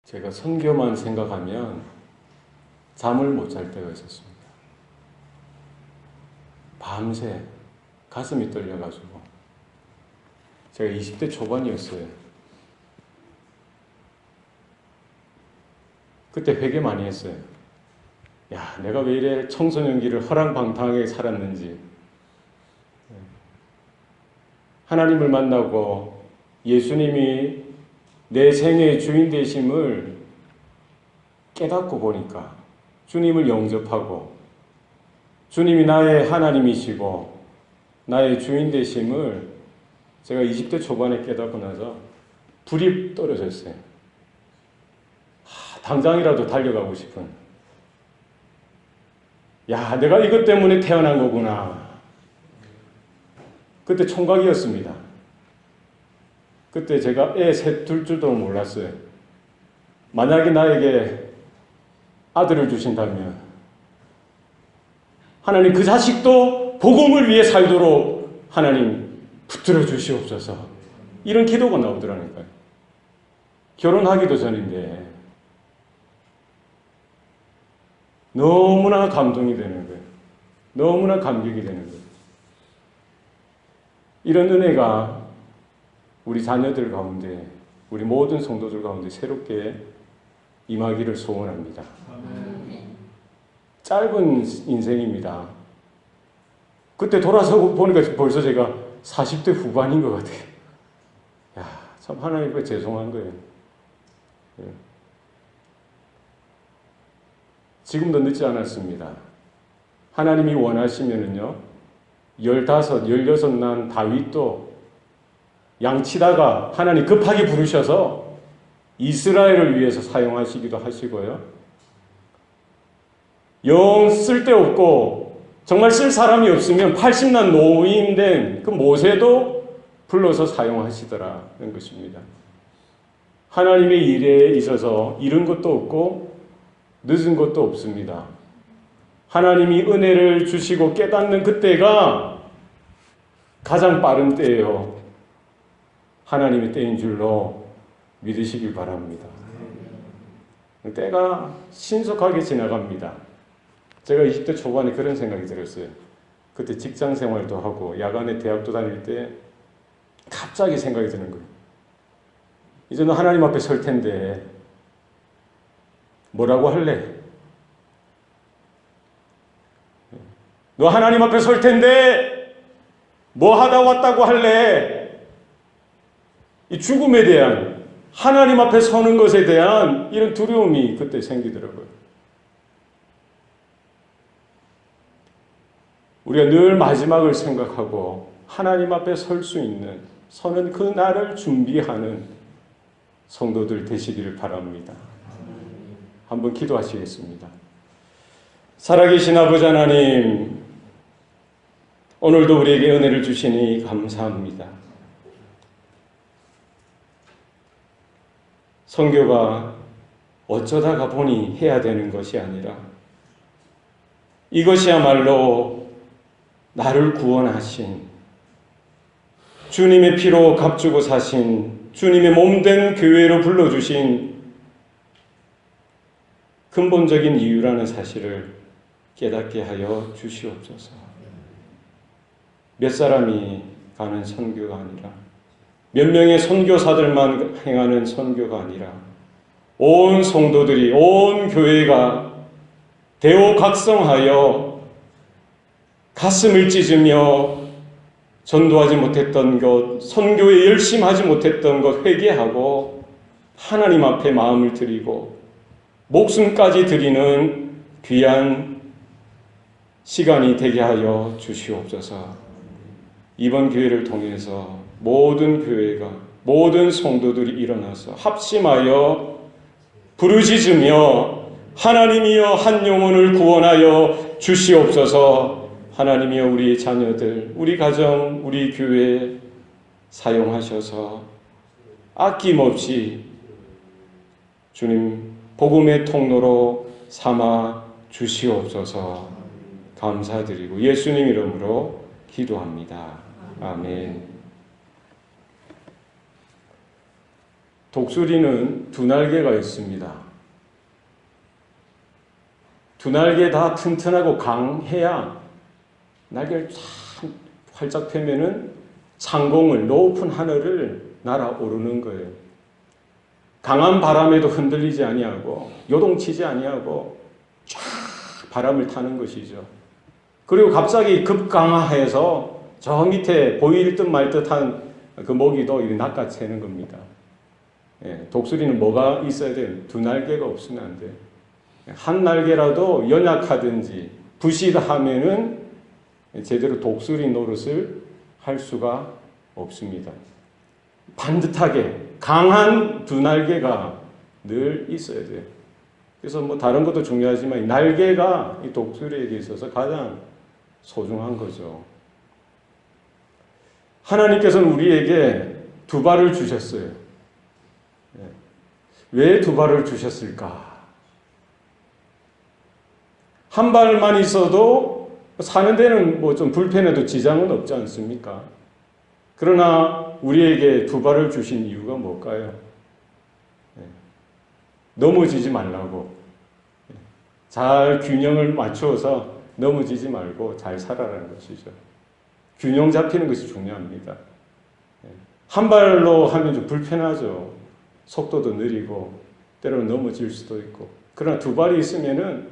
제가 선교만 생각하면 잠을 못 잘 때가 있었습니다. 밤새 가슴이 떨려가지고. 제가 20대 초반이었어요. 그때 회개 많이 했어요. 야, 내가 왜 이래 청소년기를 허랑방탕하게 살았는지. 하나님을 만나고 예수님이 내 생애의 주인 되심을 깨닫고 보니까, 주님을 영접하고 주님이 나의 하나님이시고 나의 주인 되심을 제가 20대 초반에 깨닫고 나서 불이 떨어졌어요. 당장이라도 달려가고 싶은. 야, 내가 이것 때문에 태어난 거구나. 그때 총각이었습니다. 그때 제가 애 셋 둘 줄도 몰랐어요. 만약에 나에게 아들을 주신다면 하나님 그 자식도 복음을 위해 살도록 하나님 붙들어 주시옵소서. 이런 기도가 나오더라니까요. 결혼하기도 전인데 너무나 감동이 되는 거예요. 너무나 감격이 되는 거예요. 이런 은혜가 우리 자녀들 가운데, 우리 모든 성도들 가운데 새롭게 임하기를 소원합니다. 짧은 인생입니다. 그때 돌아서 보니까 벌써 제가 40대 후반인 것 같아요. 야, 참 하나님께 죄송한 거예요. 지금도 늦지 않았습니다. 하나님이 원하시면은요, 15, 16 난 다윗도 양치다가 하나님 급하게 부르셔서 이스라엘을 위해서 사용하시기도 하시고요. 영 쓸데없고 정말 쓸 사람이 없으면 80난 노인된 그 모세도 불러서 사용하시더라는 것입니다. 하나님의 일에 있어서 이른 것도 없고 늦은 것도 없습니다. 하나님이 은혜를 주시고 깨닫는 그때가 가장 빠른 때예요. 하나님의 때인 줄로 믿으시길 바랍니다. 때가 신속하게 지나갑니다. 제가 20대 초반에 그런 생각이 들었어요. 그때 직장 생활도 하고 야간에 대학도 다닐 때 갑자기 생각이 드는 거예요. 이제 너 하나님 앞에 설 텐데 뭐라고 할래? 너 하나님 앞에 설 텐데 뭐 하다 왔다고 할래? 이 죽음에 대한, 하나님 앞에 서는 것에 대한 이런 두려움이 그때 생기더라고요. 우리가 늘 마지막을 생각하고 하나님 앞에 설 수 있는, 서는 그 날을 준비하는 성도들 되시기를 바랍니다. 한번 기도하시겠습니다. 살아계신 아버지 하나님, 오늘도 우리에게 은혜를 주시니 감사합니다. 선교가 어쩌다가 보니 해야 되는 것이 아니라 이것이야말로 나를 구원하신, 주님의 피로 값주고 사신, 주님의 몸된 교회로 불러주신 근본적인 이유라는 사실을 깨닫게 하여 주시옵소서. 몇 사람이 가는 선교가 아니라, 몇 명의 선교사들만 행하는 선교가 아니라 온 성도들이, 온 교회가 대오각성하여 가슴을 찢으며 전도하지 못했던 것, 선교에 열심하지 못했던 것 회개하고 하나님 앞에 마음을 드리고 목숨까지 드리는 귀한 시간이 되게 하여 주시옵소서. 이번 기회를 통해서 모든 교회가, 모든 성도들이 일어나서 합심하여 부르짖으며 하나님이여 한 영혼을 구원하여 주시옵소서. 하나님이여 우리 자녀들, 우리 가정, 우리 교회 사용하셔서 아낌없이 주님 복음의 통로로 삼아 주시옵소서. 감사드리고 예수님 이름으로 기도합니다. 아멘. 독수리는 두 날개가 있습니다. 두 날개 다 튼튼하고 강해야 날개를 참 활짝 펴면은 창공을, 높은 하늘을 날아오르는 거예요. 강한 바람에도 흔들리지 아니하고 요동치지 아니하고 쫙 바람을 타는 것이죠. 그리고 갑자기 급강하해서 저 밑에 보일 듯 말 듯한 그 모기도 이렇게 낚아채는 겁니다. 예, 독수리는 뭐가 있어야 돼요? 두 날개가 없으면 안 돼요. 한 날개라도 연약하든지 부실하면은 제대로 독수리 노릇을 할 수가 없습니다. 반듯하게 강한 두 날개가 늘 있어야 돼요. 그래서 뭐 다른 것도 중요하지만 이 날개가 이 독수리에게 있어서 가장 소중한 거죠. 하나님께서는 우리에게 두 발을 주셨어요. 왜 두 발을 주셨을까? 한 발만 있어도 사는 데는 뭐 좀 불편해도 지장은 없지 않습니까? 그러나 우리에게 두 발을 주신 이유가 뭘까요? 넘어지지 말라고. 잘 균형을 맞추어서 넘어지지 말고 잘 살아라는 것이죠. 균형 잡히는 것이 중요합니다. 한 발로 하면 좀 불편하죠. 속도도 느리고 때로는 넘어질 수도 있고. 그러나 두 발이 있으면은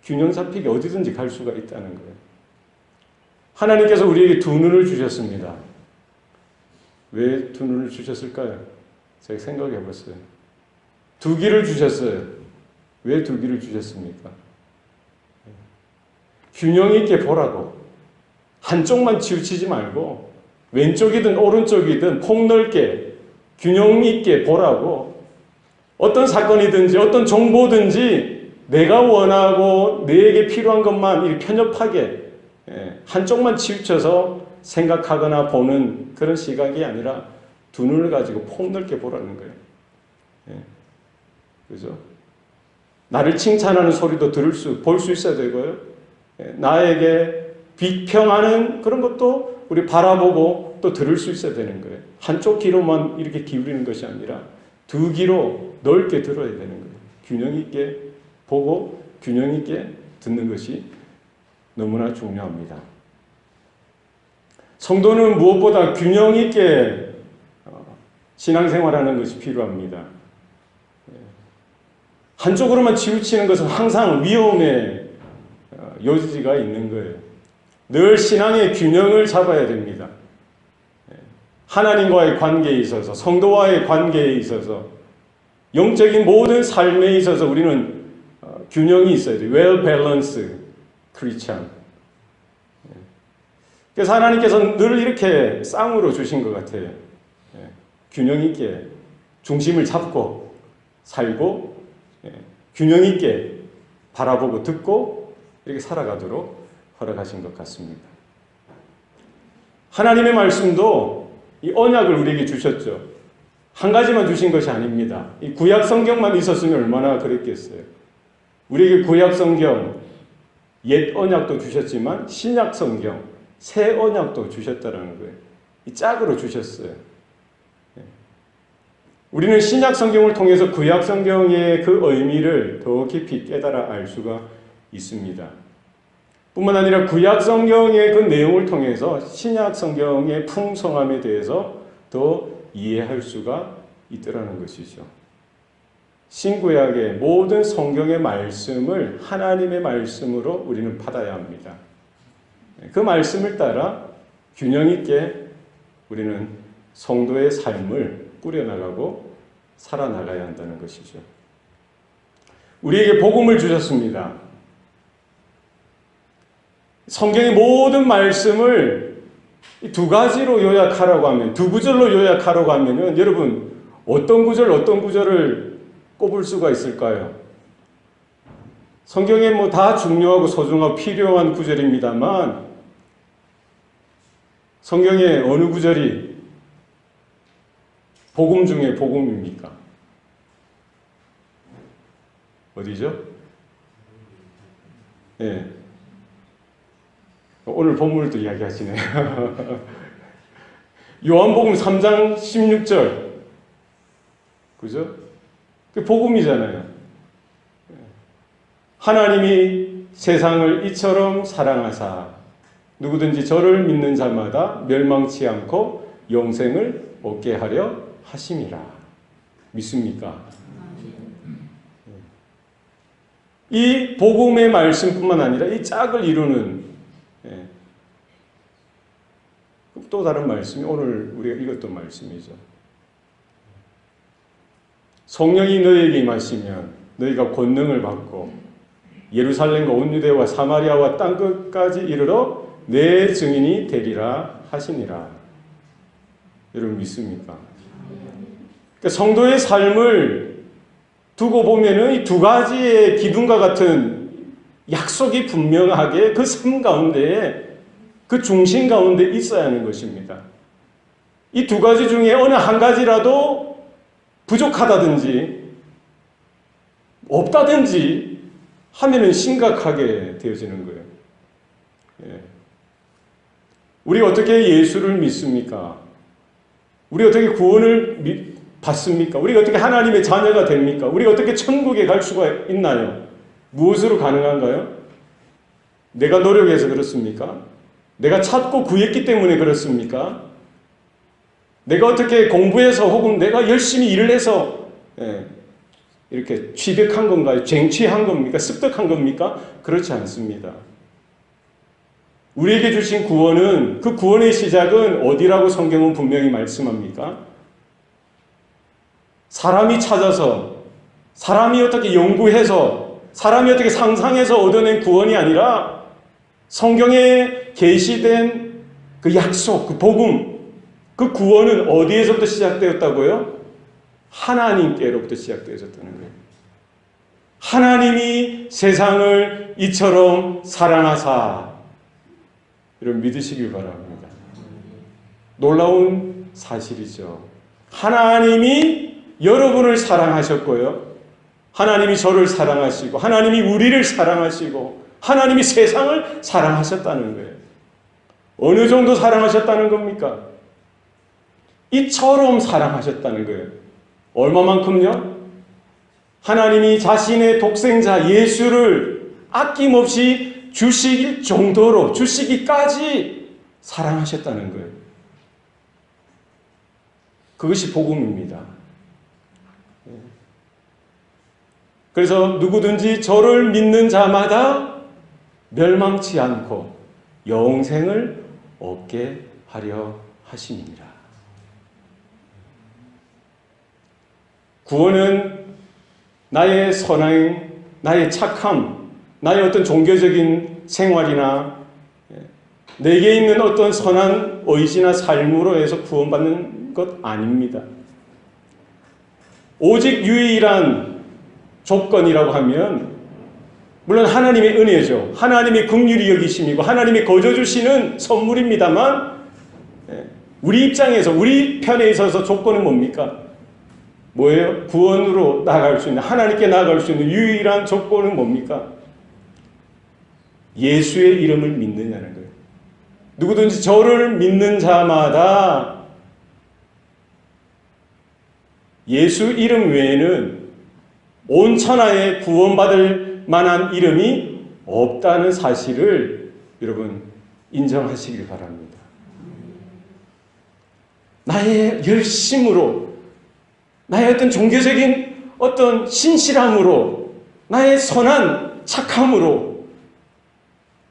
균형 잡히게 어디든지 갈 수가 있다는 거예요. 하나님께서 우리에게 두 눈을 주셨습니다. 왜 두 눈을 주셨을까요? 제가 생각해 봤어요. 두 귀를 주셨어요. 왜 두 귀를 주셨습니까? 균형 있게 보라고. 한쪽만 치우치지 말고 왼쪽이든 오른쪽이든 폭넓게 균형 있게 보라고. 어떤 사건이든지 어떤 정보든지 내가 원하고 내게 필요한 것만 이렇게 편협하게 한쪽만 치우쳐서 생각하거나 보는 그런 시각이 아니라 두 눈을 가지고 폭넓게 보라는 거예요. 그죠? 나를 칭찬하는 소리도 볼 수 있어야 되고요. 나에게 비평하는 그런 것도 우리 바라보고 또 들을 수 있어야 되는 거예요. 한쪽 귀로만 이렇게 기울이는 것이 아니라 두 귀로 넓게 들어야 되는 거예요. 균형 있게 보고 균형 있게 듣는 것이 너무나 중요합니다. 성도는 무엇보다 균형 있게 신앙생활하는 것이 필요합니다. 한쪽으로만 치우치는 것은 항상 위험의 여지가 있는 거예요. 늘 신앙의 균형을 잡아야 됩니다. 하나님과의 관계에 있어서, 성도와의 관계에 있어서, 영적인 모든 삶에 있어서 우리는 균형이 있어야 돼요. well-balanced Christian. 그래서 하나님께서는 늘 이렇게 쌍으로 주신 것 같아요. 균형 있게 중심을 잡고 살고 균형 있게 바라보고 듣고 이렇게 살아가도록 허락하신 것 같습니다. 하나님의 말씀도 이 언약을 우리에게 주셨죠. 한 가지만 주신 것이 아닙니다. 이 구약 성경만 있었으면 얼마나 그랬겠어요. 우리에게 구약 성경, 옛 언약도 주셨지만 신약 성경, 새 언약도 주셨다는 거예요. 이 짝으로 주셨어요. 우리는 신약 성경을 통해서 구약 성경의 그 의미를 더 깊이 깨달아 알 수가 있습니다. 뿐만 아니라 구약 성경의 그 내용을 통해서 신약 성경의 풍성함에 대해서 더 이해할 수가 있더라는 것이죠. 신구약의 모든 성경의 말씀을 하나님의 말씀으로 우리는 받아야 합니다. 그 말씀을 따라 균형 있게 우리는 성도의 삶을 꾸려나가고 살아나가야 한다는 것이죠. 우리에게 복음을 주셨습니다. 성경의 모든 말씀을 두 가지로 요약하라고 하면, 두 구절로 요약하라고 하면은 여러분 어떤 구절을 꼽을 수가 있을까요? 성경에 뭐 다 중요하고 소중하고 필요한 구절입니다만 성경의 어느 구절이 복음 중에 복음입니까? 어디죠? 네. 오늘 본문을 또 이야기하시네요. 요한복음 3장 16절. 그죠? 그 복음이잖아요. 하나님이 세상을 이처럼 사랑하사 누구든지 저를 믿는 자마다 멸망치 않고 영생을 얻게 하려 하심이라. 믿습니까? 이 복음의 말씀뿐만 아니라 이 짝을 이루는 또 다른 말씀이 오늘 우리가 읽었던 말씀이죠. 성령이 너희에게 임하시면 너희가 권능을 받고 예루살렘과 온 유대와 사마리아와 땅끝까지 이르러 내 증인이 되리라 하시니라. 여러분 믿습니까? 그러니까 성도의 삶을 두고 보면은 이 두 가지의 기둥과 같은 약속이 분명하게 그 삶 가운데에 그 중심 가운데 있어야 하는 것입니다. 이 두 가지 중에 어느 한 가지라도 부족하다든지 없다든지 하면은 심각하게 되어지는 거예요. 우리 어떻게 예수를 믿습니까? 우리 어떻게 구원을 받습니까? 우리가 어떻게 하나님의 자녀가 됩니까? 우리가 어떻게 천국에 갈 수가 있나요? 무엇으로 가능한가요? 내가 노력해서 그렇습니까? 내가 찾고 구했기 때문에 그렇습니까? 내가 어떻게 공부해서 혹은 내가 열심히 일을 해서 이렇게 취득한 건가요? 쟁취한 겁니까? 습득한 겁니까? 그렇지 않습니다. 우리에게 주신 구원은 그 구원의 시작은 어디라고 성경은 분명히 말씀합니까? 사람이 찾아서 사람이 어떻게 연구해서 사람이 어떻게 상상해서 얻어낸 구원이 아니라 성경에 계시된 그 약속, 그 복음, 그 구원은 어디에서부터 시작되었다고요? 하나님께로부터 시작되어졌다는 거예요. 하나님이 세상을 이처럼 사랑하사. 여러분 믿으시길 바랍니다. 놀라운 사실이죠. 하나님이 여러분을 사랑하셨고요. 하나님이 저를 사랑하시고 하나님이 우리를 사랑하시고 하나님이 세상을 사랑하셨다는 거예요. 어느 정도 사랑하셨다는 겁니까? 이처럼 사랑하셨다는 거예요. 얼마만큼요? 하나님이 자신의 독생자 예수를 아낌없이 주시길 정도로 주시기까지 사랑하셨다는 거예요. 그것이 복음입니다. 그래서 누구든지 저를 믿는 자마다 멸망치 않고 영생을 얻게 하려 하심이니라. 구원은 나의 선행, 나의 착함, 나의 어떤 종교적인 생활이나 내게 있는 어떤 선한 의지나 삶으로 해서 구원받는 것 아닙니다. 오직 유일한 조건이라고 하면 물론 하나님의 은혜죠. 하나님의 긍휼히 여기심이고 하나님이 거저 주시는 선물입니다만 우리 입장에서 우리 편에 있어서 조건은 뭡니까? 뭐예요? 구원으로 나아갈 수 있는 하나님께 나아갈 수 있는 유일한 조건은 뭡니까? 예수의 이름을 믿느냐는 거예요. 누구든지 저를 믿는 자마다 예수 이름 외에는 온 천하에 구원받을 만한 이름이 없다는 사실을 여러분 인정하시길 바랍니다. 나의 열심으로, 나의 어떤 종교적인 어떤 신실함으로, 나의 선한 착함으로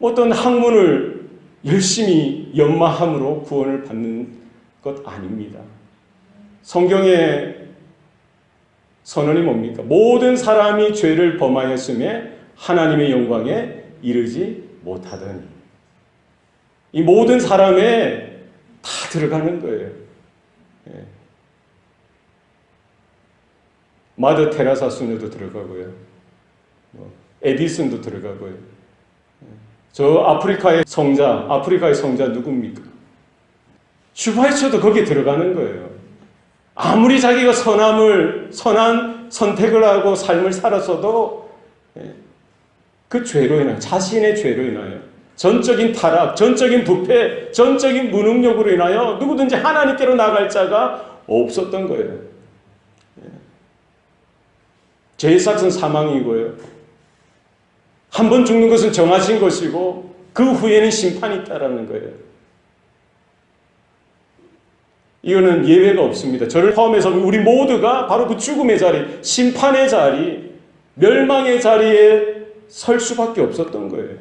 어떤 학문을 열심히 연마함으로 구원을 받는 것 아닙니다. 성경의 선언이 뭡니까? 모든 사람이 죄를 범하였음에 하나님의 영광에 이르지 못하더니. 이 모든 사람에 다 들어가는 거예요. 마더 테라사 수녀도 들어가고요. 에디슨도 들어가고요. 저 아프리카의 성자 누굽니까? 슈바이처도 거기에 들어가는 거예요. 아무리 자기가 선한 선택을 하고 삶을 살았어도 그 죄로 인하여, 자신의 죄로 인하여, 전적인 타락, 전적인 부패, 전적인 무능력으로 인하여 누구든지 하나님께로 나갈 자가 없었던 거예요. 죄의 삭은 사망이고요. 한 번 죽는 것은 정하신 것이고 그 후에는 심판이 있다라는 거예요. 이거는 예외가 없습니다. 저를 포함해서 우리 모두가 바로 그 죽음의 자리, 심판의 자리, 멸망의 자리에 설 수밖에 없었던 거예요.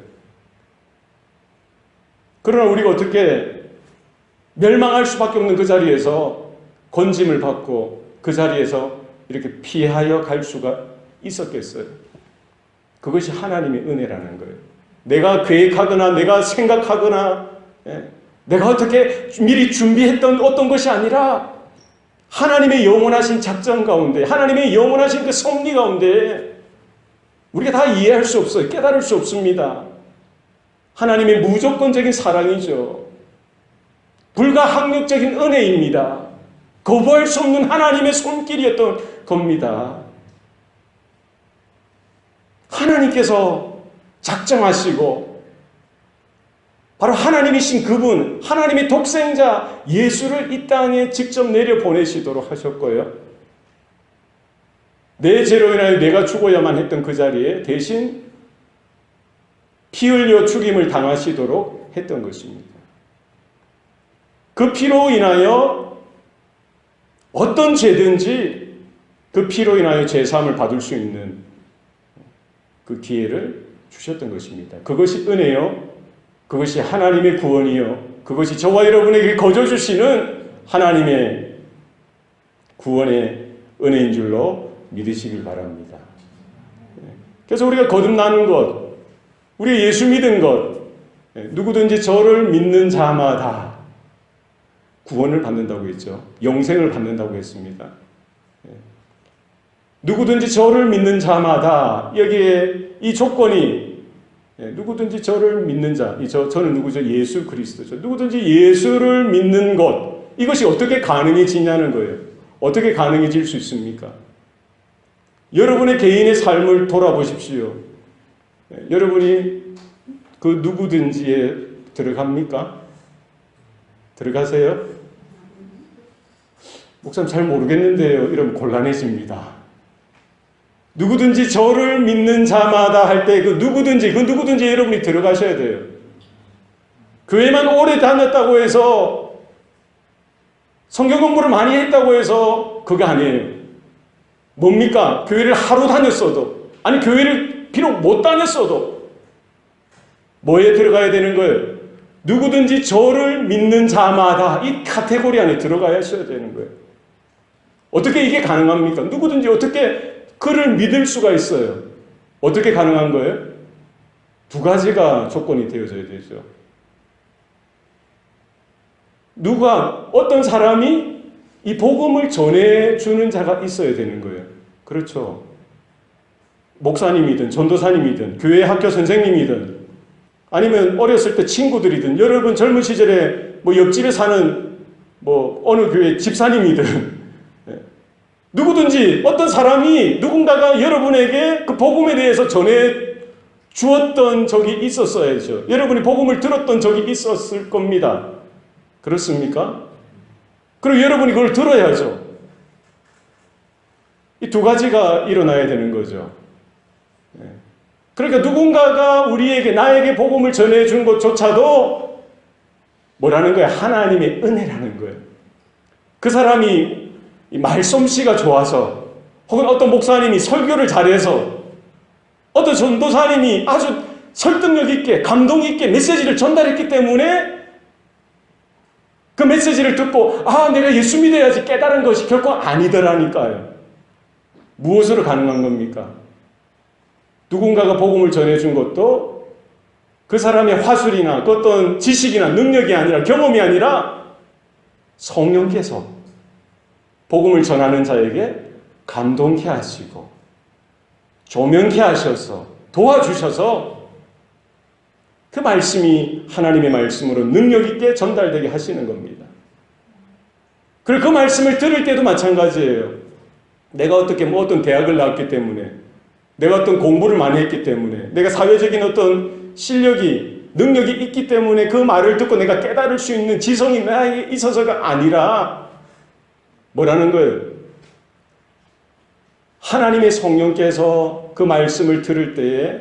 그러나 우리가 어떻게 멸망할 수밖에 없는 그 자리에서 건짐을 받고 그 자리에서 이렇게 피하여 갈 수가 있었겠어요? 그것이 하나님의 은혜라는 거예요. 내가 계획하거나 내가 생각하거나 내가 어떻게 미리 준비했던 어떤 것이 아니라 하나님의 영원하신 작전 가운데, 하나님의 영원하신 그 섭리 가운데 우리가 다 이해할 수 없어요. 깨달을 수 없습니다. 하나님의 무조건적인 사랑이죠. 불가항력적인 은혜입니다. 거부할 수 없는 하나님의 손길이었던 겁니다. 하나님께서 작정하시고 바로 하나님이신 그분, 하나님의 독생자 예수를 이 땅에 직접 내려보내시도록 하셨고요. 내 죄로 인하여 내가 죽어야만 했던 그 자리에 대신 피 흘려 죽임을 당하시도록 했던 것입니다. 그 피로 인하여 어떤 죄든지 그 피로 인하여 제사함을 받을 수 있는 그 기회를 주셨던 것입니다. 그것이 은혜요. 그것이 하나님의 구원이요. 그것이 저와 여러분에게 거저 주시는 하나님의 구원의 은혜인 줄로 믿으시길 바랍니다. 그래서 우리가 거듭나는 것, 우리가 예수 믿은 것, 누구든지 저를 믿는 자마다 구원을 받는다고 했죠. 영생을 받는다고 했습니다. 누구든지 저를 믿는 자마다 여기에 이 조건이 누구든지 저를 믿는 자, 저는 누구죠? 예수 그리스도죠. 누구든지 예수를 믿는 것, 이것이 어떻게 가능해지냐는 거예요. 어떻게 가능해질 수 있습니까? 여러분의 개인의 삶을 돌아보십시오. 여러분이 그 누구든지에 들어갑니까? 들어가세요? 목사님 잘 모르겠는데요. 이러면 곤란해집니다. 누구든지 저를 믿는 자마다 할 때 그 누구든지 여러분이 들어가셔야 돼요. 교회만 오래 다녔다고 해서 성경 공부를 많이 했다고 해서 그게 아니에요. 뭡니까? 교회를 하루 다녔어도, 아니 교회를 비록 못 다녔어도 뭐에 들어가야 되는 거예요? 누구든지 저를 믿는 자마다 이 카테고리 안에 들어가야 하셔야 되는 거예요. 어떻게 이게 가능합니까? 누구든지 어떻게 그를 믿을 수가 있어요? 어떻게 가능한 거예요? 두 가지가 조건이 되어져야 되죠. 어떤 사람이 이 복음을 전해주는 자가 있어야 되는 거예요. 그렇죠. 목사님이든 전도사님이든 교회 학교 선생님이든 아니면 어렸을 때 친구들이든 여러분 젊은 시절에 뭐 옆집에 사는 뭐 어느 교회 집사님이든 누구든지 어떤 사람이 누군가가 여러분에게 그 복음에 대해서 전해 주었던 적이 있었어야죠. 여러분이 복음을 들었던 적이 있었을 겁니다. 그렇습니까? 그리고 여러분이 그걸 들어야죠. 이 두 가지가 일어나야 되는 거죠. 그러니까 누군가가 나에게 복음을 전해준 것조차도 뭐라는 거예요? 하나님의 은혜라는 거예요. 그 사람이 말솜씨가 좋아서 혹은 어떤 목사님이 설교를 잘해서 어떤 전도사님이 아주 설득력 있게 감동 있게 메시지를 전달했기 때문에 그 메시지를 듣고 내가 예수 믿어야지 깨달은 것이 결코 아니더라니까요. 무엇으로 가능한 겁니까? 누군가가 복음을 전해준 것도 그 사람의 화술이나 그 어떤 지식이나 능력이 아니라 경험이 아니라 성령께서 복음을 전하는 자에게 감동케 하시고 조명케 하셔서 도와주셔서 그 말씀이 하나님의 말씀으로 능력 있게 전달되게 하시는 겁니다. 그리고 그 말씀을 들을 때도 마찬가지예요. 내가 어떤 대학을 나왔기 때문에, 내가 어떤 공부를 많이 했기 때문에, 내가 사회적인 어떤 실력이, 능력이 있기 때문에 그 말을 듣고 내가 깨달을 수 있는 지성이 나에게 있어서가 아니라 뭐라는 거예요? 하나님의 성령께서 그 말씀을 들을 때에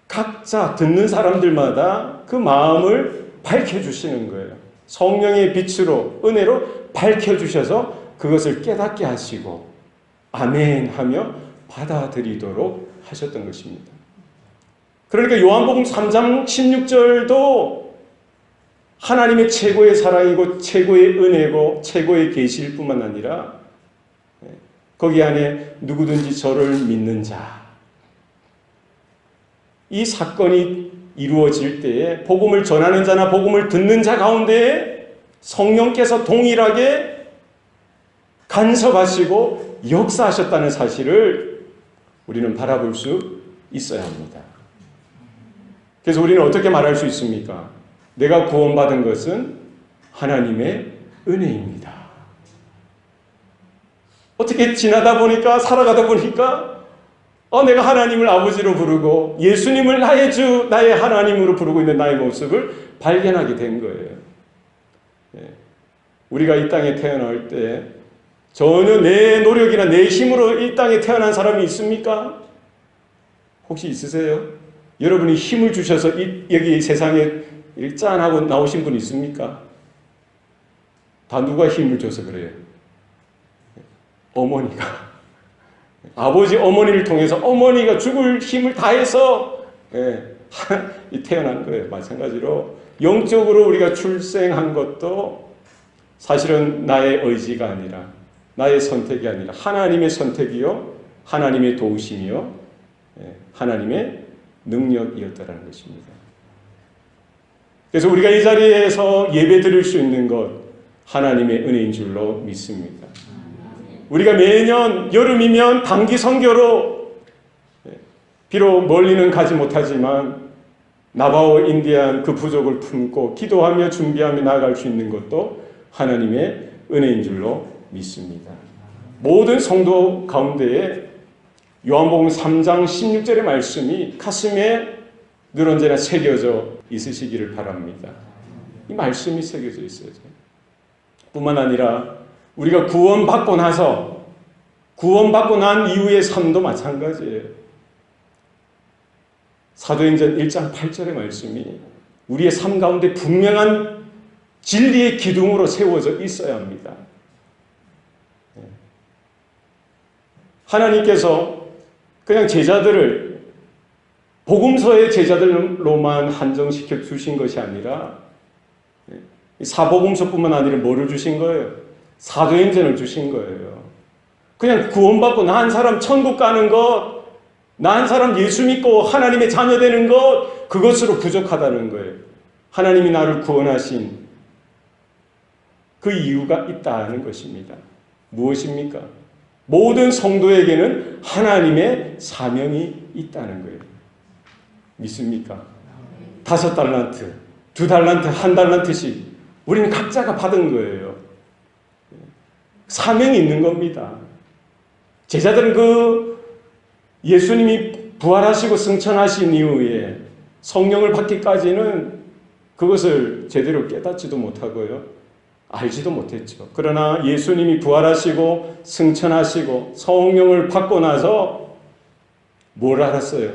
각자 듣는 사람들마다 그 마음을 밝혀주시는 거예요. 성령의 빛으로, 은혜로 밝혀주셔서 그것을 깨닫게 하시고 아멘 하며 받아들이도록 하셨던 것입니다. 그러니까 요한복음 3장 16절도 하나님의 최고의 사랑이고 최고의 은혜고 최고의 계시일 뿐만 아니라 거기 안에 누구든지 저를 믿는 자, 이 사건이 이루어질 때에 복음을 전하는 자나 복음을 듣는 자 가운데 성령께서 동일하게 간섭하시고 역사하셨다는 사실을 우리는 바라볼 수 있어야 합니다. 그래서 우리는 어떻게 말할 수 있습니까? 내가 구원받은 것은 하나님의 은혜입니다. 어떻게 지나다 보니까, 살아가다 보니까 내가 하나님을 아버지로 부르고 예수님을 나의 주, 나의 하나님으로 부르고 있는 나의 모습을 발견하게 된 거예요. 우리가 이 땅에 태어날 때 전혀 내 노력이나 내 힘으로 이 땅에 태어난 사람이 있습니까? 혹시 있으세요? 여러분이 힘을 주셔서 여기 세상에 짠하고 나오신 분 있습니까? 다 누가 힘을 줘서 그래요? 어머니가. 아버지, 어머니를 통해서 어머니가 죽을 힘을 다해서 태어난 거예요. 마찬가지로 영적으로 우리가 출생한 것도 사실은 나의 의지가 아니라, 나의 선택이 아니라 하나님의 선택이요, 하나님의 도우심이요, 하나님의 능력이었다는 것입니다. 그래서 우리가 이 자리에서 예배 드릴 수 있는 것 하나님의 은혜인 줄로 믿습니다. 우리가 매년 여름이면 단기 선교로 비록 멀리는 가지 못하지만 나바오 인디안 그 부족을 품고 기도하며 준비하며 나아갈 수 있는 것도 하나님의 은혜인 줄로 믿습니다. 모든 성도 가운데에 요한복음 3장 16절의 말씀이 가슴에 늘 언제나 새겨져 있으시기를 바랍니다. 이 말씀이 새겨져 있어요. 뿐만 아니라 우리가 구원받고 나서, 구원받고 난 이후의 삶도 마찬가지예요. 사도행전 1장 8절의 말씀이 우리의 삶 가운데 분명한 진리의 기둥으로 세워져 있어야 합니다. 하나님께서 그냥 제자들을 복음서의 제자들로만 한정시켜 주신 것이 아니라 사복음서뿐만 아니라 뭐를 주신 거예요? 사도행전을 주신 거예요. 그냥 구원받고 나 한 사람 천국 가는 것, 나 한 사람 예수 믿고 하나님의 자녀 되는 것, 그것으로 부족하다는 거예요. 하나님이 나를 구원하신 그 이유가 있다는 것입니다. 무엇입니까? 모든 성도에게는 하나님의 사명이 있다는 거예요. 믿습니까? 5달란트, 2달란트, 1달란트씩 우리는 각자가 받은 거예요. 사명이 있는 겁니다. 제자들은 그 예수님이 부활하시고 승천하신 이후에 성령을 받기까지는 그것을 제대로 깨닫지도 못하고요, 알지도 못했죠. 그러나 예수님이 부활하시고 승천하시고 성령을 받고 나서 뭘 알았어요?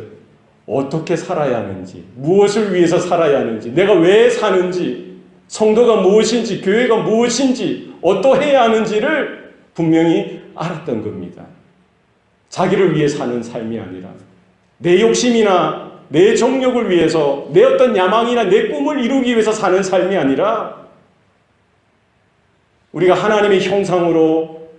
어떻게 살아야 하는지, 무엇을 위해서 살아야 하는지, 내가 왜 사는지, 성도가 무엇인지, 교회가 무엇인지, 어떠해야 하는지를 분명히 알았던 겁니다. 자기를 위해 사는 삶이 아니라 내 욕심이나 내 정욕을 위해서, 내 어떤 야망이나 내 꿈을 이루기 위해서 사는 삶이 아니라 우리가 하나님의 형상으로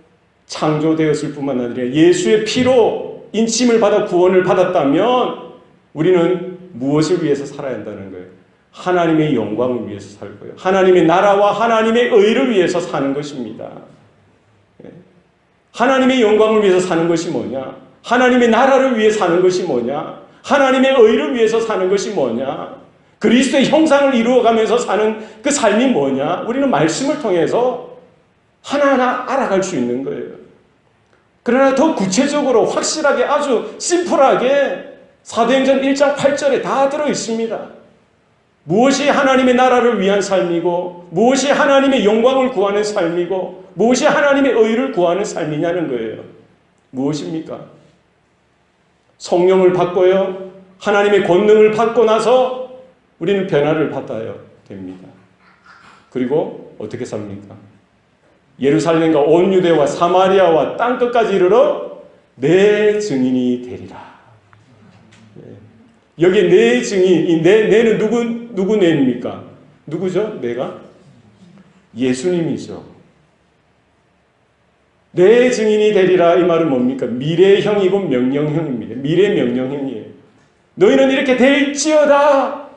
창조되었을 뿐만 아니라 예수의 피로 인침을 받아 구원을 받았다면 우리는 무엇을 위해서 살아야 한다는 거예요? 하나님의 영광을 위해서 살 거예요. 하나님의 나라와 하나님의 의를 위해서 사는 것입니다. 하나님의 영광을 위해서 사는 것이 뭐냐? 하나님의 나라를 위해 사는 것이 뭐냐? 하나님의 의를 위해서 사는 것이 뭐냐? 그리스도의 형상을 이루어가면서 사는 그 삶이 뭐냐? 우리는 말씀을 통해서 하나하나 알아갈 수 있는 거예요. 그러나 더 구체적으로 확실하게, 아주 심플하게 사도행전 1장 8절에 다 들어 있습니다. 무엇이 하나님의 나라를 위한 삶이고, 무엇이 하나님의 영광을 구하는 삶이고, 무엇이 하나님의 의를 구하는 삶이냐는 거예요. 무엇입니까? 성령을 받고요. 하나님의 권능을 받고 나서 우리는 변화를 받아야 됩니다. 그리고 어떻게 삽니까? 예루살렘과 온 유대와 사마리아와 땅끝까지 이르러 내 증인이 되리라. 여기에 내 증인, 이 내는 누구 내입니까? 누구죠? 내가? 예수님이죠. 내 증인이 되리라 이 말은 뭡니까? 미래형이고 명령형입니다. 미래 명령형이에요. 너희는 이렇게 될지어다.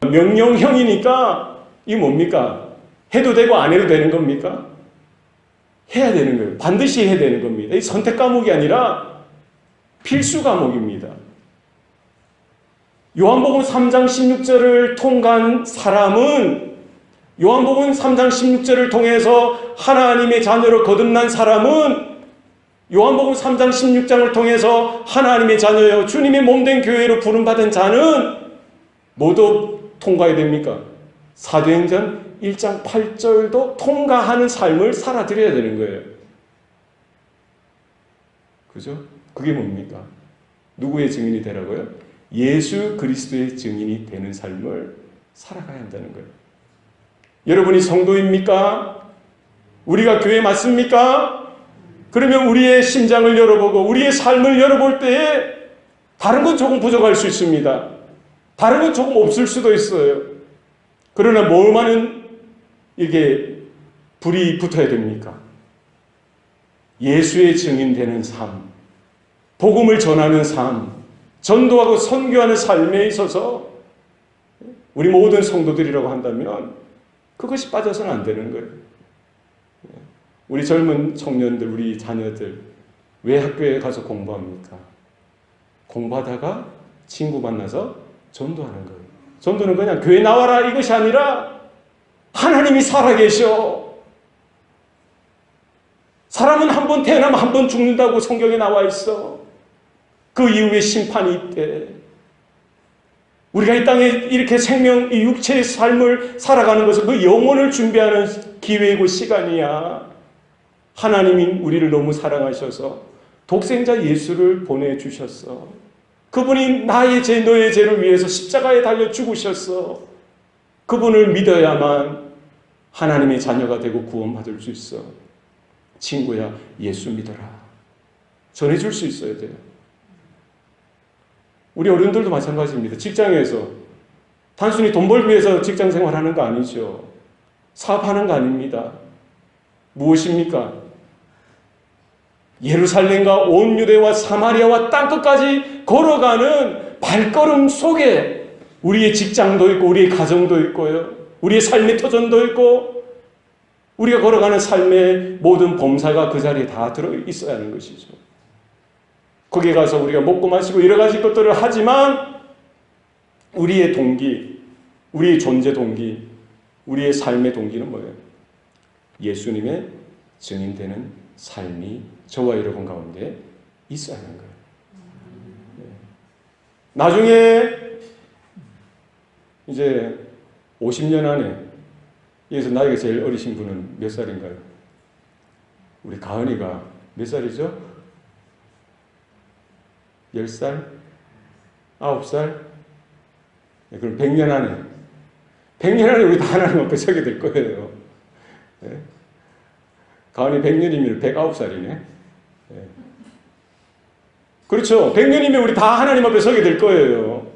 명령형이니까 이게 뭡니까? 해도 되고 안 해도 되는 겁니까? 해야 되는 거예요. 반드시 해야 되는 겁니다. 이 선택 과목이 아니라 필수 과목입니다. 요한복음 3장 16절을 통과한 사람은, 요한복음 3장 16절을 통해서 하나님의 자녀로 거듭난 사람은, 요한복음 3장 16장을 통해서 하나님의 자녀여 주님의 몸된 교회로 부름받은 자는 모두 통과해야 됩니까? 사도행전 1장 8절도 통과하는 삶을 살아드려야 되는 거예요. 그죠? 그게 뭡니까? 누구의 증인이 되라고요? 예수 그리스도의 증인이 되는 삶을 살아가야 한다는 거예요. 여러분이 성도입니까? 우리가 교회 맞습니까? 그러면 우리의 심장을 열어보고 우리의 삶을 열어볼 때에 다른 건 조금 부족할 수 있습니다. 다른 건 조금 없을 수도 있어요. 그러나 뭐만은 이게 불이 붙어야 됩니까? 예수의 증인되는 삶, 복음을 전하는 삶, 전도하고 선교하는 삶에 있어서 우리 모든 성도들이라고 한다면 그것이 빠져서는 안 되는 거예요. 우리 젊은 청년들, 우리 자녀들 왜 학교에 가서 공부합니까? 공부하다가 친구 만나서 전도하는 거예요. 전도는 그냥 교회 나와라 이것이 아니라 하나님이 살아계셔. 사람은 한 번 태어나면 한 번 죽는다고 성경에 나와 있어. 그 이후에 심판이 있대. 우리가 이 땅에 이렇게 생명, 이 육체의 삶을 살아가는 것은 그 영혼을 준비하는 기회이고 시간이야. 하나님이 우리를 너무 사랑하셔서 독생자 예수를 보내주셨어. 그분이 나의 죄, 너의 죄를 위해서 십자가에 달려 죽으셨어. 그분을 믿어야만 하나님의 자녀가 되고 구원받을 수 있어. 친구야, 예수 믿어라. 전해줄 수 있어야 돼요. 우리 어른들도 마찬가지입니다. 직장에서 단순히 돈 벌기 위해서 직장 생활하는 거 아니죠. 사업하는 거 아닙니다. 무엇입니까? 예루살렘과 온 유대와 사마리아와 땅끝까지 걸어가는 발걸음 속에 우리의 직장도 있고 우리의 가정도 있고요. 우리의 삶의 터전도 있고 우리가 걸어가는 삶의 모든 범사가 그 자리에 다 들어있어야 하는 것이죠. 거기에 가서 우리가 먹고 마시고 여러 가지 것들을 하지만 우리의 동기, 우리의 존재 동기, 우리의 삶의 동기는 뭐예요? 예수님의 증인되는 삶이 저와 여러분 가운데 있어야 하는 거예요. 나중에 이제 50년 안에 여기서 나이가 제일 어리신 분은 몇 살인가요? 우리 가은이가 몇 살이죠? 10살? 9살? 네, 그럼 100년 안에 100년 안에 우리 다 하나님 앞에 서게 될 거예요. 네. 가은이 100년이면 109살이네. 네. 그렇죠. 100년이면 우리 다 하나님 앞에 서게 될 거예요.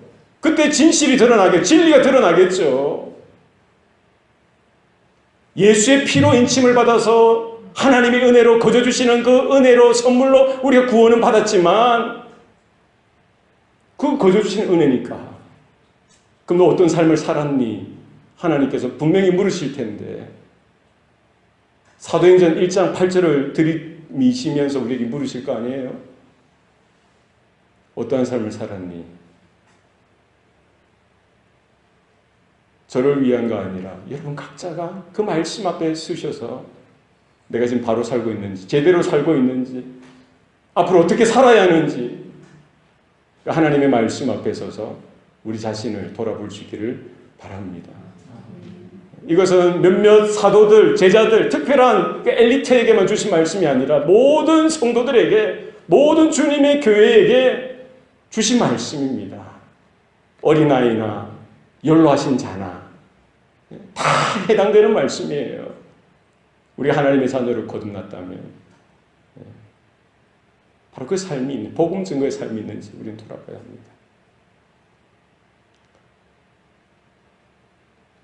그때 진실이 드러나겠죠. 진리가 드러나겠죠. 예수의 피로 인침을 받아서 하나님의 은혜로 거저 주시는 그 은혜로 선물로 우리가 구원은 받았지만 그 거저 주시는 은혜니까. 그럼 너 어떤 삶을 살았니? 하나님께서 분명히 물으실 텐데 사도행전 1장 8절을 들이미시면서 우리에게 물으실 거 아니에요? 어떠한 삶을 살았니? 저를 위한가 아니라 여러분 각자가 그 말씀 앞에 서셔서 내가 지금 바로 살고 있는지, 제대로 살고 있는지, 앞으로 어떻게 살아야 하는지 하나님의 말씀 앞에 서서 우리 자신을 돌아볼 수 있기를 바랍니다. 이것은 몇몇 사도들, 제자들, 특별한 엘리트에게만 주신 말씀이 아니라 모든 성도들에게 모든 주님의 교회에게 주신 말씀입니다. 어린아이나 연로하신 자나 다 해당되는 말씀이에요. 우리 하나님의 자녀를 거듭났다면 바로 그 삶이 있는, 복음 증거의 삶이 있는지 우리는 돌아봐야 합니다.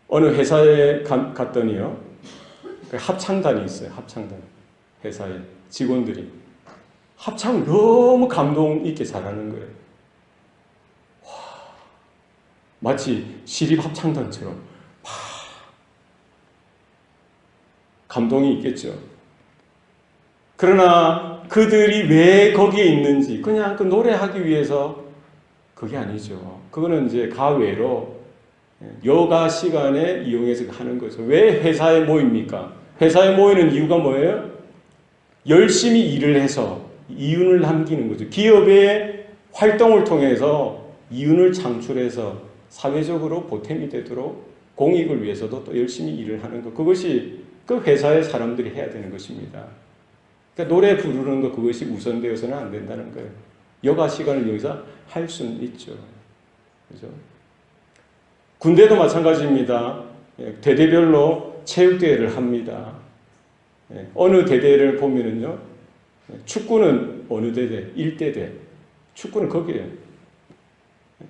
어느 회사에 갔더니요, 합창단이 있어요. 합창단. 회사에 직원들이 합창을 너무 감동 있게 잘하는 거예요. 와, 마치 시립 합창단처럼 감동이 있겠죠. 그러나 그들이 왜 거기에 있는지, 그냥 그 노래하기 위해서 그게 아니죠. 그거는 이제 가외로 여가 시간에 이용해서 하는 거죠. 왜 회사에 모입니까? 회사에 모이는 이유가 뭐예요? 열심히 일을 해서 이윤을 남기는 거죠. 기업의 활동을 통해서 이윤을 창출해서 사회적으로 보탬이 되도록 공익을 위해서도 또 열심히 일을 하는 것. 그것이 그 회사의 사람들이 해야 되는 것입니다. 그러니까 노래 부르는 것, 그것이 우선되어서는 안 된다는 거예요. 여가 시간을 여기서 할 수는 있죠. 그죠? 군대도 마찬가지입니다. 대대별로 체육대회를 합니다. 어느 대대를 보면은요, 축구는 어느 대대, 1대대. 축구는 거기에요.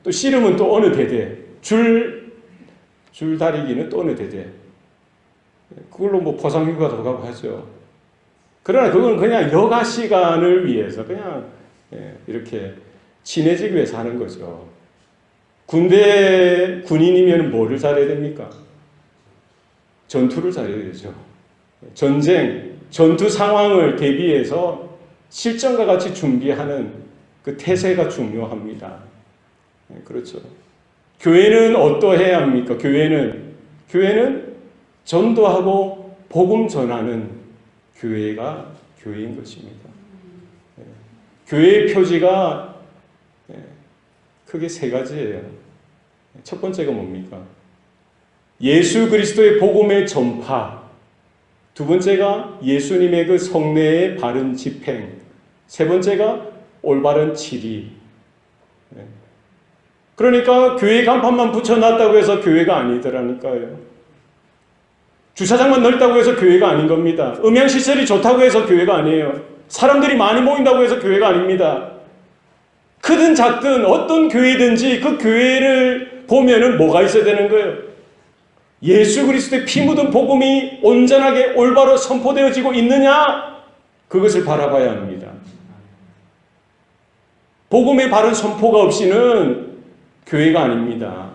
또 씨름은 또 어느 대대. 줄다리기는 또 어느 대대. 그걸로 뭐 포상휴가도 가고 하죠. 그러나 그건 그냥 여가 시간을 위해서 그냥 이렇게 친해지기 위해서 하는 거죠. 군인이면 뭐를 잘해야 됩니까? 전투를 잘해야 되죠. 전쟁, 전투 상황을 대비해서 실전과 같이 준비하는 그 태세가 중요합니다. 그렇죠. 교회는 어떠해야 합니까? 교회는 전도하고 복음 전하는 교회가 교회인 것입니다. 교회의 표지가 크게 세 가지예요. 첫 번째가 뭡니까? 예수 그리스도의 복음의 전파. 두 번째가 예수님의 그 성례의 바른 집행. 세 번째가 올바른 치리. 그러니까 교회 간판만 붙여놨다고 해서 교회가 아니더라니까요. 주차장만 넓다고 해서 교회가 아닌 겁니다. 음향시설이 좋다고 해서 교회가 아니에요. 사람들이 많이 모인다고 해서 교회가 아닙니다. 크든 작든 어떤 교회든지 그 교회를 보면은 뭐가 있어야 되는 거예요? 예수 그리스도의 피 묻은 복음이 온전하게 올바로 선포되어지고 있느냐? 그것을 바라봐야 합니다. 복음의 바른 선포가 없이는 교회가 아닙니다.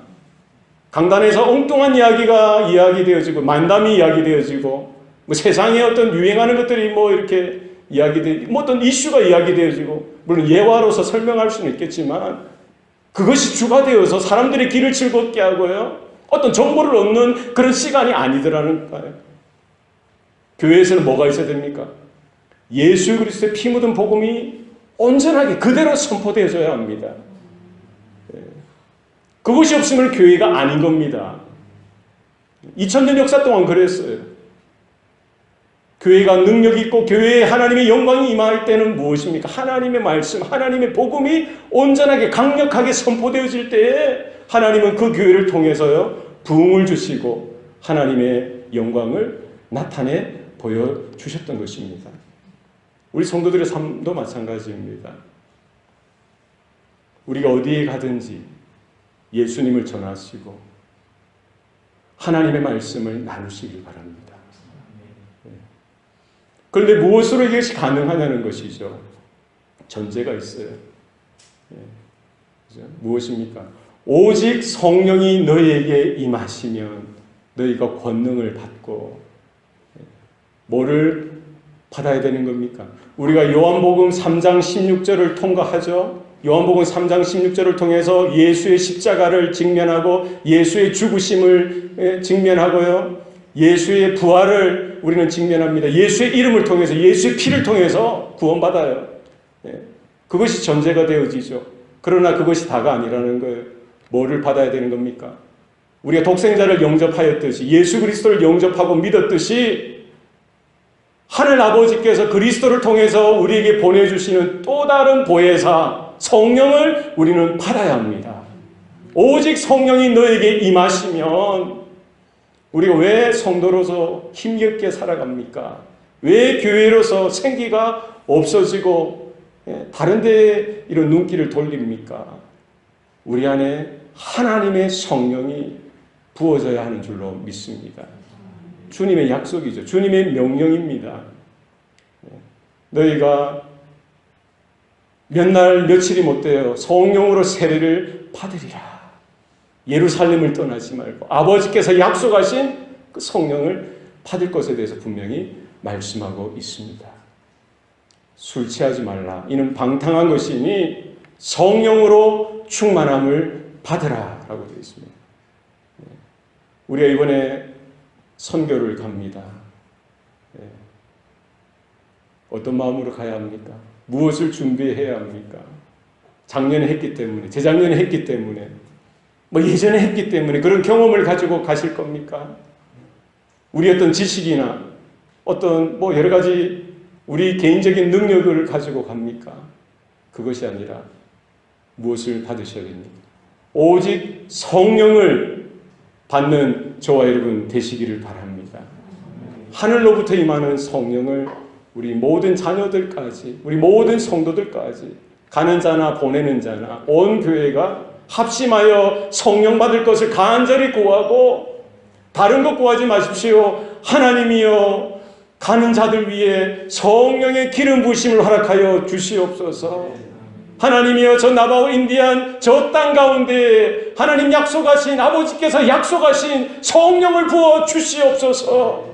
강단에서 엉뚱한 이야기가 이야기되어지고 만담이 이야기되어지고 뭐 세상에 어떤 유행하는 것들이 뭐 이렇게 이야기되고 뭐 어떤 이슈가 이야기되어지고 물론 예화로서 설명할 수는 있겠지만 그것이 주가 되어서 사람들의 길을 즐겁게 하고요. 어떤 정보를 얻는 그런 시간이 아니더라니까요. 교회에서는 뭐가 있어야 됩니까? 예수 그리스도의 피 묻은 복음이 온전하게 그대로 선포되어져야 합니다. 그것이 없으면 교회가 아닌 겁니다. 2000년 역사 동안 그랬어요. 교회가 능력 있고 교회에 하나님의 영광이 임할 때는 무엇입니까? 하나님의 말씀, 하나님의 복음이 온전하게 강력하게 선포되어질 때에 하나님은 그 교회를 통해서요 부흥을 주시고 하나님의 영광을 나타내 보여주셨던 것입니다. 우리 성도들의 삶도 마찬가지입니다. 우리가 어디에 가든지 예수님을 전하시고 하나님의 말씀을 나누시길 바랍니다. 그런데 무엇으로 이것이 가능하냐는 것이죠. 전제가 있어요. 무엇입니까? 오직 성령이 너희에게 임하시면 너희가 권능을 받고 뭐를 받아야 되는 겁니까? 우리가 요한복음 3장 16절을 통과하죠. 요한복음 3장 16절을 통해서 예수의 십자가를 직면하고 예수의 죽으심을 직면하고요. 예수의 부활을 우리는 직면합니다. 예수의 이름을 통해서 예수의 피를 통해서 구원받아요. 그것이 전제가 되어지죠. 그러나 그것이 다가 아니라는 거예요. 뭐를 받아야 되는 겁니까? 우리가 독생자를 영접하였듯이 예수 그리스도를 영접하고 믿었듯이 하늘 아버지께서 그리스도를 통해서 우리에게 보내주시는 또 다른 보혜사 성령을 우리는 받아야 합니다. 오직 성령이 너에게 임하시면 우리가 왜 성도로서 힘겹게 살아갑니까? 왜 교회로서 생기가 없어지고 다른 데에 이런 눈길을 돌립니까? 우리 안에 하나님의 성령이 부어져야 하는 줄로 믿습니다. 주님의 약속이죠. 주님의 명령입니다. 너희가 몇 날 며칠이 못되어 성령으로 세례를 받으리라. 예루살렘을 떠나지 말고 아버지께서 약속하신 그 성령을 받을 것에 대해서 분명히 말씀하고 있습니다. 술 취하지 말라. 이는 방탕한 것이니 성령으로 충만함을 받으라 라고 되어 있습니다. 우리가 이번에 선교를 갑니다. 어떤 마음으로 가야 합니까? 무엇을 준비해야 합니까? 작년에 했기 때문에, 재작년에 했기 때문에, 예전에 했기 때문에 그런 경험을 가지고 가실 겁니까? 우리 어떤 지식이나 어떤 여러 가지 우리 개인적인 능력을 가지고 갑니까? 그것이 아니라 무엇을 받으셔야겠습니까? 오직 성령을 받는 저와 여러분 되시기를 바랍니다. 하늘로부터 임하는 성령을 우리 모든 자녀들까지, 우리 모든 성도들까지, 가는 자나 보내는 자나 온 교회가 합심하여 성령 받을 것을 간절히 구하고, 다른 것 구하지 마십시오. 하나님이여 가는 자들 위해 성령의 기름 부으심을 허락하여 주시옵소서. 하나님이여 저 나바오 인디안 저 땅 가운데 하나님 약속하신, 아버지께서 약속하신 성령을 부어 주시옵소서.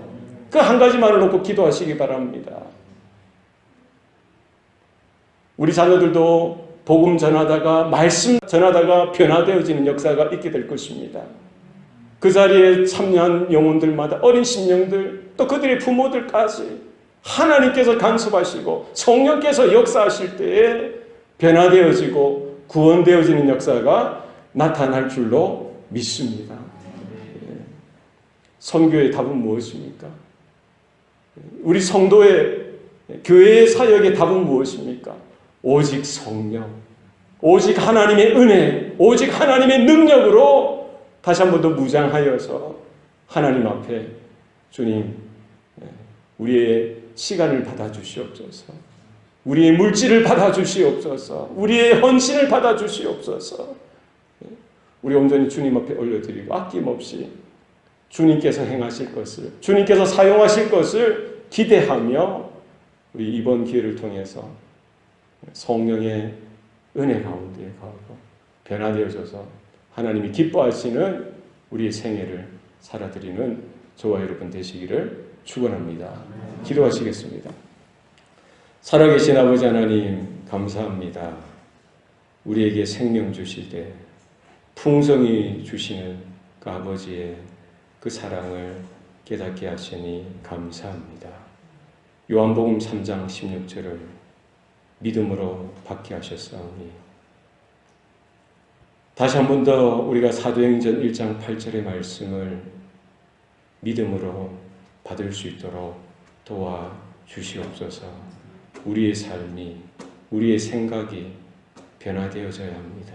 그 한 가지만을 놓고 기도하시기 바랍니다. 우리 자녀들도 복음 전하다가, 말씀 전하다가 변화되어지는 역사가 있게 될 것입니다. 그 자리에 참여한 영혼들마다, 어린 심령들, 또 그들의 부모들까지 하나님께서 간섭하시고 성령께서 역사하실 때에 변화되어지고 구원되어지는 역사가 나타날 줄로 믿습니다. 선교의 답은 무엇입니까? 우리 성도의, 교회의 사역의 답은 무엇입니까? 오직 성령, 오직 하나님의 은혜, 오직 하나님의 능력으로 다시 한 번 더 무장하여서 하나님 앞에 주님, 우리의 시간을 받아주시옵소서. 우리의 물질을 받아주시옵소서. 우리의 헌신을 받아주시옵소서. 우리 온전히 주님 앞에 올려드리고 아낌없이 주님께서 행하실 것을, 주님께서 사용하실 것을 기대하며 우리 이번 기회를 통해서 성령의 은혜 가운데 가고 변화되어져서 하나님이 기뻐하시는 우리의 생애를 살아드리는 저와 여러분 되시기를 축원합니다. 기도하시겠습니다. 살아계신 아버지 하나님 감사합니다. 우리에게 생명 주실 때 풍성히 주시는 그 아버지의 그 사랑을 깨닫게 하시니 감사합니다. 요한복음 3장 16절을 믿음으로 받게 하셨사오니 다시 한 번 더 우리가 사도행전 1장 8절의 말씀을 믿음으로 받을 수 있도록 도와 주시옵소서. 우리의 삶이, 우리의 생각이 변화되어져야 합니다.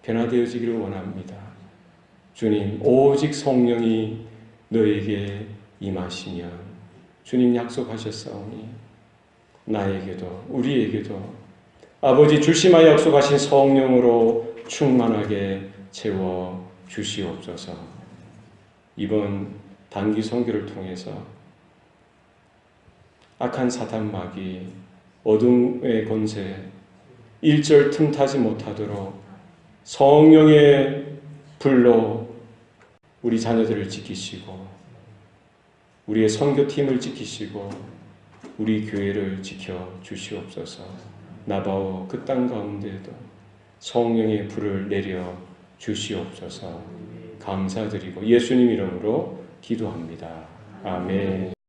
변화되어지기를 원합니다. 주님, 오직 성령이 너에게 임하시면 주님 약속하셨사오니 나에게도 우리에게도 아버지 주심하여 약속하신 성령으로 충만하게 채워 주시옵소서. 이번 단기 선교를 통해서 악한 사단 마귀, 어둠의 권세, 일절 틈타지 못하도록 성령의 불로 우리 자녀들을 지키시고 우리의 선교팀을 지키시고 우리 교회를 지켜 주시옵소서. 나바오 그 땅 가운데에도 성령의 불을 내려 주시옵소서. 감사드리고 예수님 이름으로 기도합니다. 아멘.